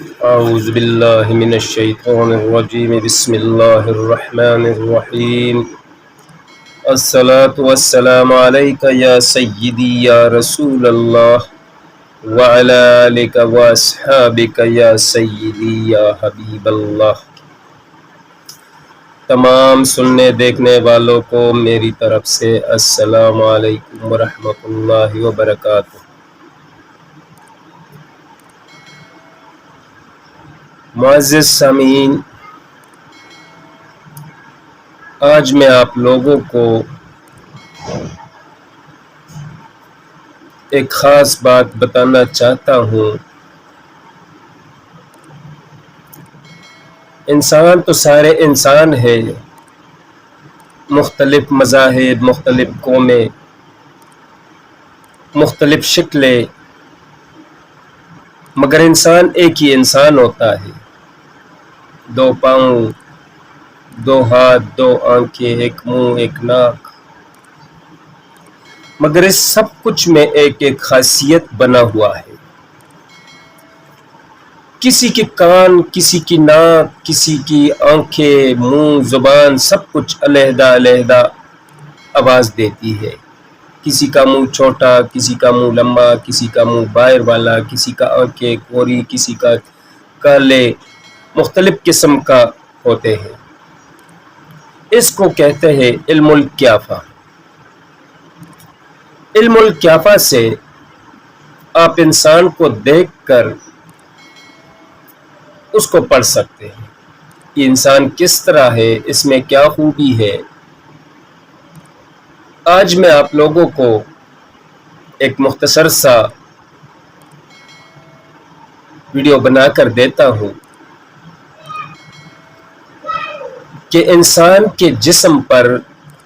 أعوذ بالله من الشيطان الرجيم بسم الله الرحمن الرحيم الصلاة والسلام عليك يا سيدي يا رسول الله وعلى آلك وأصحابك يا سيدي يا حبيب الله۔ تمام سننے دیکھنے والوں کو میری طرف سے السلام علیکم ورحمۃ اللہ وبرکاتہ۔ معزز سامعین، آج میں آپ لوگوں کو ایک خاص بات بتانا چاہتا ہوں۔ انسان تو سارے انسان ہیں، مختلف مذاہب، مختلف قومیں، مختلف شکلیں، مگر انسان ایک ہی انسان ہوتا ہے۔ دو پاؤں، دو ہاتھ، دو آنکھیں، ایک منہ، ایک ناک، مگر اس سب کچھ میں ایک ایک خاصیت بنا ہوا ہے۔ کسی کے کان، کسی کی ناک، کسی کی آنکھیں، منہ، زبان، سب کچھ علیحدہ علیحدہ آواز دیتی ہے۔ کسی کا منہ چھوٹا، کسی کا منہ لمبا، کسی کا منہ باہر والا، کسی کا آنکھیں کوری، کسی کا کالے، مختلف قسم کا ہوتے ہیں۔ اس کو کہتے ہیں علم القیافہ۔ علم القیافہ سے آپ انسان کو دیکھ کر اس کو پڑھ سکتے ہیں کہ انسان کس طرح ہے، اس میں کیا خوبی ہے۔ آج میں آپ لوگوں کو ایک مختصر سا ویڈیو بنا کر دیتا ہوں کہ انسان کے جسم پر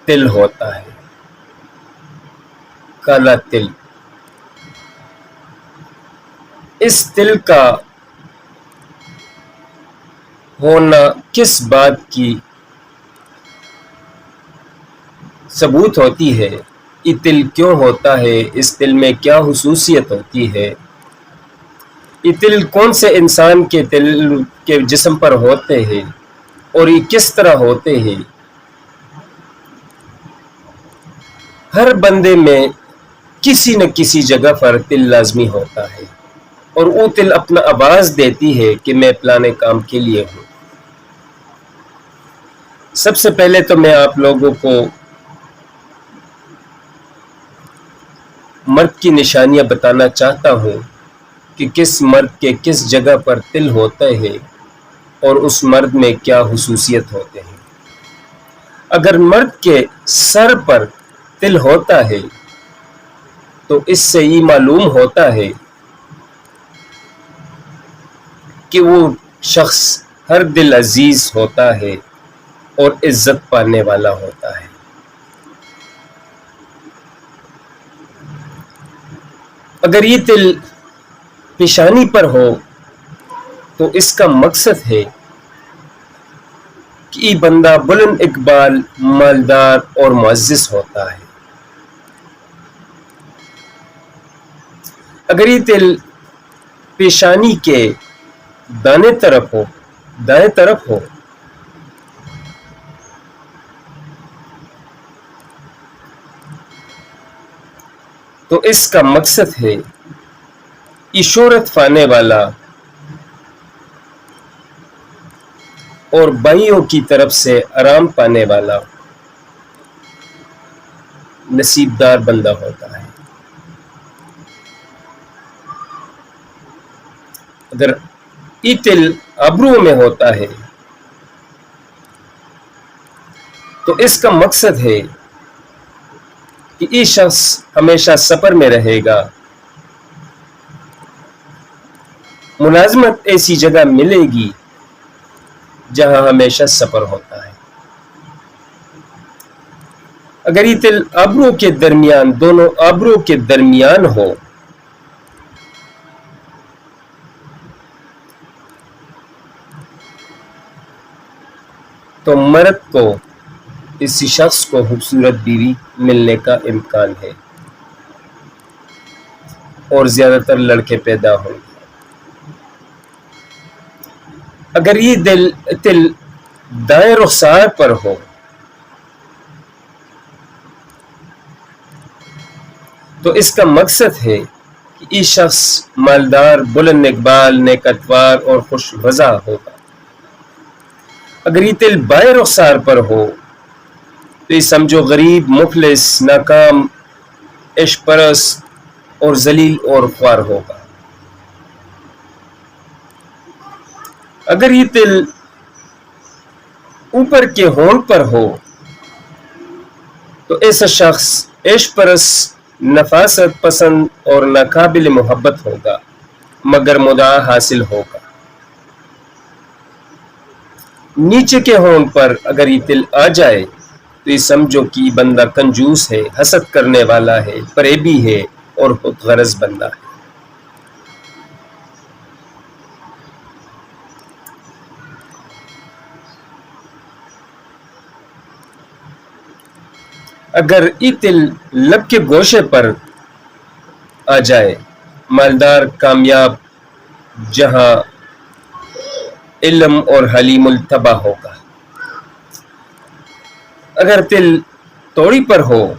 تل ہوتا ہے، کالا تل۔ اس تل کا ہونا کس بات کی ثبوت ہوتی ہے؟ یہ تل کیوں ہوتا ہے؟ اس تل میں کیا خصوصیت ہوتی ہے؟ یہ تل کون سے انسان کے تل کے جسم پر ہوتے ہیں اور یہ کس طرح ہوتے ہیں؟ ہر بندے میں کسی نہ کسی جگہ پر تل لازمی ہوتا ہے اور وہ تل اپنا آواز دیتی ہے کہ میں فلانے کام کے لیے ہوں۔ سب سے پہلے تو میں آپ لوگوں کو مرد کی نشانیاں بتانا چاہتا ہوں کہ کس مرد کے کس جگہ پر تل ہوتا ہے اور اس مرد میں کیا خصوصیت ہوتے ہیں۔ اگر مرد کے سر پر تل ہوتا ہے تو اس سے یہ معلوم ہوتا ہے کہ وہ شخص ہر دل عزیز ہوتا ہے اور عزت پانے والا ہوتا ہے۔ اگر یہ تل پیشانی پر ہو تو اس کا مقصد ہے کہ یہ بندہ بلند اقبال، مالدار اور معزز ہوتا ہے۔ اگر یہ تل پیشانی کے دائیں طرف ہو تو اس کا مقصد ہے یہ شہرت پانے والا اور بھائیوں کی طرف سے آرام پانے والا نصیبدار بندہ ہوتا ہے۔ اگر یہ تل ابرو میں ہوتا ہے تو اس کا مقصد ہے کہ یہ شخص ہمیشہ سفر میں رہے گا، ملازمت ایسی جگہ ملے گی جہاں ہمیشہ سفر ہوتا ہے۔ اگر یہ تل ابرو کے درمیان، دونوں ابرو کے درمیان ہو تو مرد کو، اسی شخص کو خوبصورت بیوی ملنے کا امکان ہے اور زیادہ تر لڑکے پیدا ہوں گے۔ اگر یہ تل دائیں رخسار پر ہو تو اس کا مقصد ہے کہ یہ شخص مالدار، بلند اقبال، نیک اتوار اور خوش وضع ہوگا۔ اگر یہ تل بائیں رخسار پر ہو تو یہ سمجھو غریب، مفلس، ناکام، عشق پرست اور ذلیل اور خوار ہوگا۔ اگر یہ تل اوپر کے ہونٹ پر ہو تو ایسا شخص عشق پرست، نفاست پسند اور ناقابل محبت ہوگا، مگر مدعا حاصل ہوگا۔ نیچے کے ہونٹ پر اگر یہ تل آ جائے تو یہ سمجھو کہ یہ بندہ کنجوس ہے، حسد کرنے والا ہے، فریبی ہے اور خود غرض بندہ ہے۔ اگر یہ تل لب کے گوشے پر آ جائے، مالدار، کامیاب، جہاں علم اور حلیم الطبع ہوگا۔ اگر تل توڑی پر ہو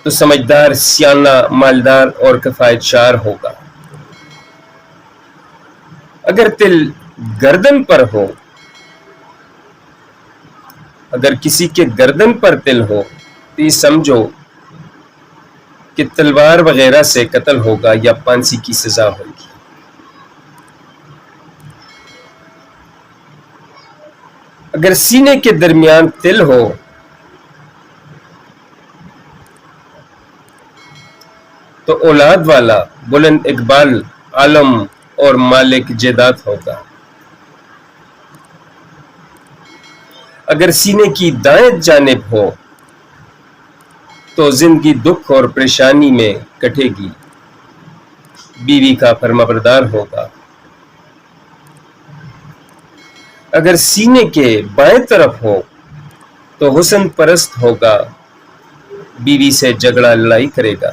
تو سمجھدار، سیانہ، مالدار اور کفایت شار ہوگا۔ اگر تل گردن پر ہو، اگر کسی کے گردن پر تل ہو تو یہ سمجھو کہ تلوار وغیرہ سے قتل ہوگا یا پھانسی کی سزا ہوگی۔ اگر سینے کے درمیان تل ہو تو اولاد والا، بلند اقبال، عالم اور مالک جائیداد ہوگا۔ اگر سینے کی دائیں جانب ہو تو زندگی دکھ اور پریشانی میں کٹے گی، بیوی کا فرمانبردار ہوگا۔ اگر سینے کے بائیں طرف ہو تو حسن پرست ہوگا، بیوی سے جھگڑا لڑائی کرے گا۔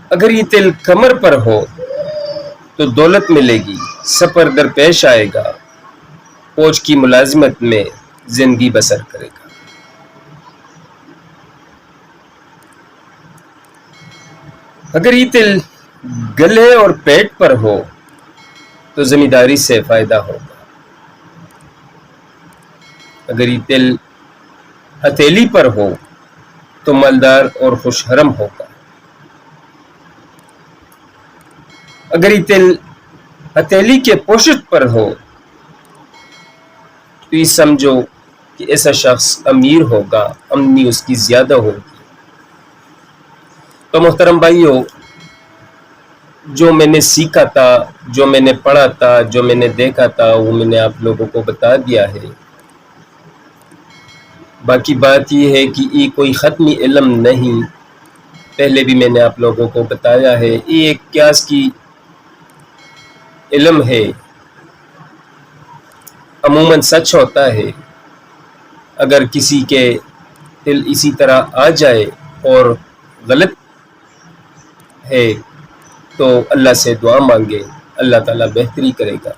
اگر یہ تل کمر پر ہو تو دولت ملے گی، سفر درپیش آئے گا، فوج کی ملازمت میں زندگی بسر کرے گا۔ اگر یہ تل گلے اور پیٹ پر ہو تو زمینداری سے فائدہ ہوگا۔ اگر یہ تل ہتھیلی پر ہو تو مالدار اور خوش حرم ہوگا۔ اگر یہ تل ہتھیلی کے پوشت پر ہو تو یہ سمجھو کہ ایسا شخص امیر ہوگا، آمدنی اس کی زیادہ ہوگی۔ تو محترم بھائیو، جو میں نے سیکھا تھا، جو میں نے پڑھا تھا، جو میں نے دیکھا تھا، وہ میں نے آپ لوگوں کو بتا دیا ہے۔ باقی بات یہ ہے کہ یہ کوئی ختمی علم نہیں، پہلے بھی میں نے آپ لوگوں کو بتایا ہے، یہ ایک قیاس کی علم ہے، عموماً سچ ہوتا ہے۔ اگر کسی کے دل اسی طرح آ جائے اور غلط ہے تو اللہ سے دعا مانگے، اللہ تعالیٰ بہتری کرے گا۔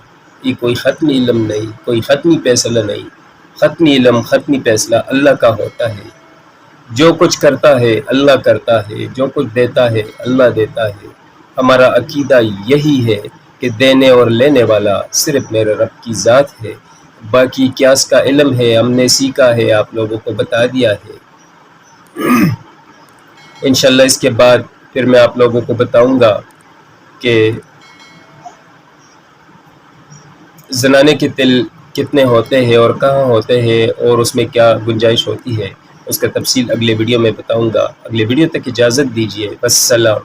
یہ کوئی ختمی علم نہیں، کوئی ختمی فیصلہ نہیں۔ ختمی علم، ختمی فیصلہ اللہ کا ہوتا ہے۔ جو کچھ کرتا ہے اللہ کرتا ہے، جو کچھ دیتا ہے اللہ دیتا ہے۔ ہمارا عقیدہ یہی ہے کہ دینے اور لینے والا صرف میرے رب کی ذات ہے۔ باقی قیاس کا علم ہے، ہم نے سیکھا ہے، آپ لوگوں کو بتا دیا ہے۔ انشاءاللہ اس کے بعد پھر میں آپ لوگوں کو بتاؤں گا کہ زنانے کے تل کتنے ہوتے ہیں اور کہاں ہوتے ہیں اور اس میں کیا گنجائش ہوتی ہے، اس کا تفصیل اگلے ویڈیو میں بتاؤں گا۔ اگلے ویڈیو تک اجازت دیجیے، السلام۔